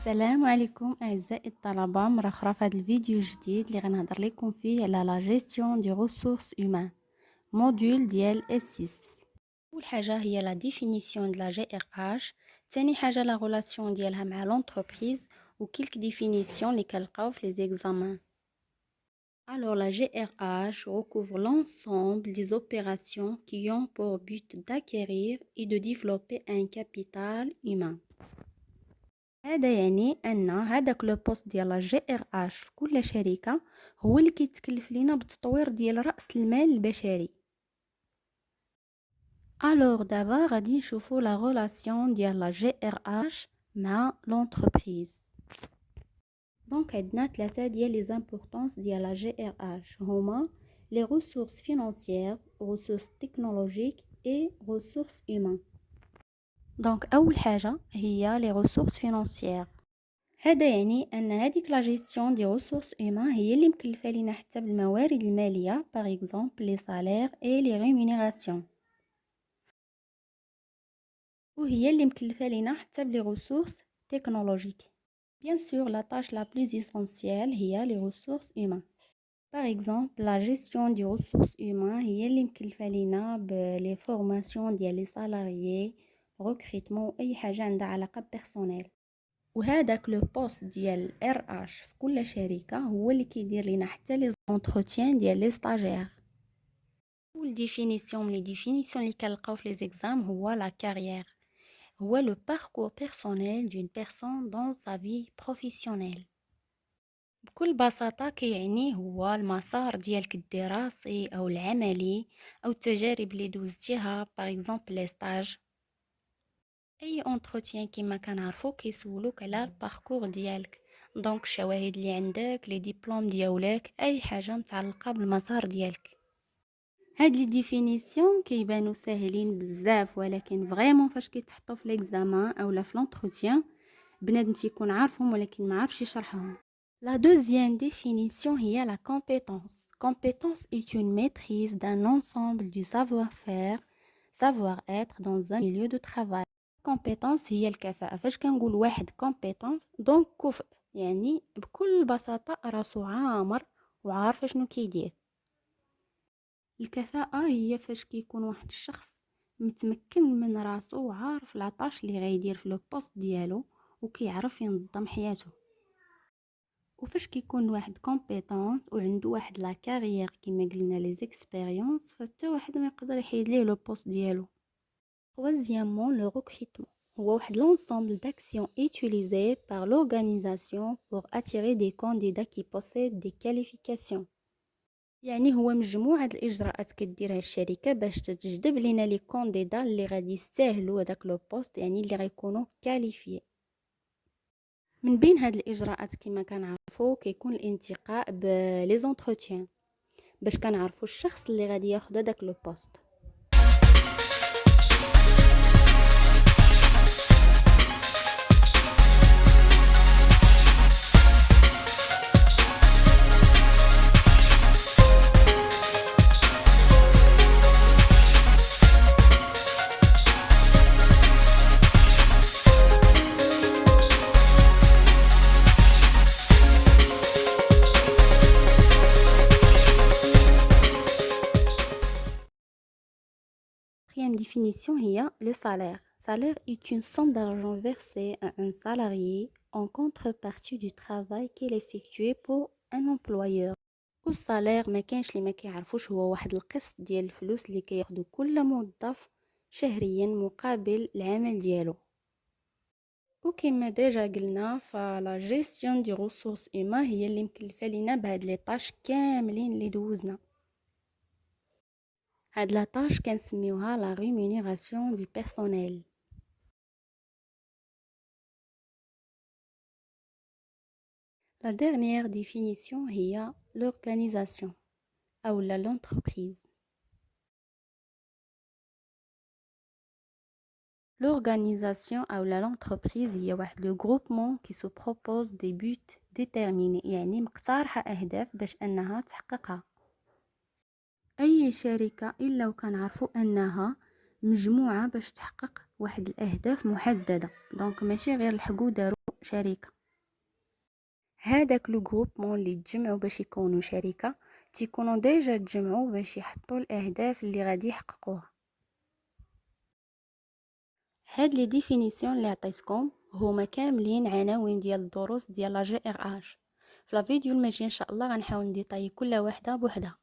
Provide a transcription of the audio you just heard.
السلام عليكم اعزائي الطلبه، مره اخرى في هذا الفيديو الجديد اللي غنهضر لكم فيه على لا جيستيون دي ريسورس هيومان موديول ديال اس 6. اول حاجه هي لا ديفينيسيون دو لا جي ار اش، ثاني حاجه لا ريلاسيون ديالها مع لونتربريز وكلك ديفينيسيون اللي كنلقاو في لي زيكزامان. Alors, la GRH recouvre l'ensemble des opérations qui ont pour but d'acquérir et de développer un capital humain. هذا يعني ان هذاك لو بوست ديال لا جي ار اش في كل شركه هو اللي كيتكلف لينا بالتطوير ديال راس المال البشري. الوغ دابا غادي نشوفوا لا ريلاسيون ديال لا جي ار اش مع لونتربريز. دونك عندنا ثلاثه ديال لي زامبورطونس ديال لا جي ار اش، هما لي ريسورس فينانسيير، ريسورس تكنولوجيك اي ريسورس هيومان. دونك اول حاجه هي لي ريسورس فينانسيير. هذا يعني ان هذيك لا جيستيون دي ريسورس هيومان هي اللي مكلفه لينا حتى بالموارد الماليه، باغ اكزومبل لي سالير اي لي ريمونيراسيون، وهي اللي مكلفه لينا حتى بلي ريسورس تكنولوجيك. بيان سور لا طاش لا بلوز اسونسيال هي لي ريسورس هيومان. باغ اكزومبل لا جيستيون دي ريسورس هيومان هي اللي مكلفه لينا بلي فورماسيون ديال لي سالاريي، ريكروتمون، اي حاجه عندها علاقه بيرسونيل. وهذاك لو بوست ديال ار اش في كل شركه هو اللي كيدير لينا حتى لي زونتروتيان ديال لي ستاجير. والديفينيسيون من لي ديفينيسيون اللي كنلقاو في لي زيكزام هو لا كارير، هو لو باركور بيرسونيل دون بيرسون دون سا في بروفيسيونيل. بكل بساطه كيعني هو المسار ديالك الدراسي او العملي او التجارب اللي دوزتيها، باغ اكزومبل لي ستاج. اي اونتروتيان كيما كنعرفو كيسولوك على الباركور ديالك، دونك الشواهد اللي عندك، لي ديبلوم ديالك، اي حاجه متعلقه بالمسار ديالك. هاد لي ديفينيسيون كيبانو ساهلين بزاف، ولكن فريمون فاش كيتحطوا في ليكزامان اولا في لونتروتيان بنادم تيكون عارفهم ولكن ما عارفش يشرحهم. لا دوزيام ديفينيسيون هي لا كومبيتونس. Compétence est une maîtrise d'un ensemble du savoir-faire, savoir-être dans un milieu de travail. كومبيتونس هي الكفاءة. فاش كنقول واحد كومبيتونس دونك كفء، يعني بكل بساطة راسو عامر وعارف شنو كيدير. الكفاءة هي فاش كيكون واحد الشخص متمكن من راسو وعارف العطاش اللي غيدير في لو بوست ديالو وكيعرف ينظم حياته. وفاش كيكون واحد كومبيتونس وعنده واحد لا كارير كيما قلنا لي زيكسبيريونس، فتا واحد ما يقدر يحيد ليه لو بوست ديالو. Troisièmement, le recrutement. هو واحد l'ensemble d'actions utilisées par l'organisation pour attirer des candidats qui possèdent des qualifications. يعني هو مجموعة الإجراءات كديرها الشركة باش تجذب لينا لي كانديدا اللي غادي يستاهلوا هذاك لو بوست، يعني اللي غيكونوا كاليفيي. من بين هاد الإجراءات كما كنعرفوا كيكون الانتقاء بلي زونتروتيان باش كنعرفوا الشخص اللي غادي ياخذ هذاك لو بوست. Quatrième définition هي le salaire. Salaire est une somme d'argent versée à un salarié en contrepartie du travail qu'il effectue pour un employeur. والسالير ما كاينش اللي ما كيعرفوش، هو واحد القسط ديال الفلوس اللي كياخدو كل موظف شهريا مقابل العمل ديالو. وكما ديجا قلنا فلا جيستيون دي ريسورس هيومان هي اللي مكلفه لينا بهاد لي طاش كاملين اللي دوزنا. هاد لا طاش كنسميوها لا ريمونيراسيون دو بيرسونيل. La dernière définition هي l'organisation ou l'entreprise. L'organisation ou l'entreprise هي واحد le groupement qui se propose des buts déterminés، يعني مقترحة أهداف باش أنها تحققها. أي شركة إلا وكان عرفوا أنها مجموعة باش تحقق واحد الأهداف محددة، دونك ماشي غير لحقوا داروا شركة. هذاك لو جروبمون اللي تجمعوا باش يكونوا شركة تيكونوا ديجا تجمعوا باش يحطوا الأهداف اللي غادي يحققوها. هاد لي ديفينيسيون اللي عطيتكم هما كاملين عناوين ديال الدروس ديال لا جي ار اش. في الفيديو المجي ان شاء الله غنحاول نديطاي كل واحده بوحدها.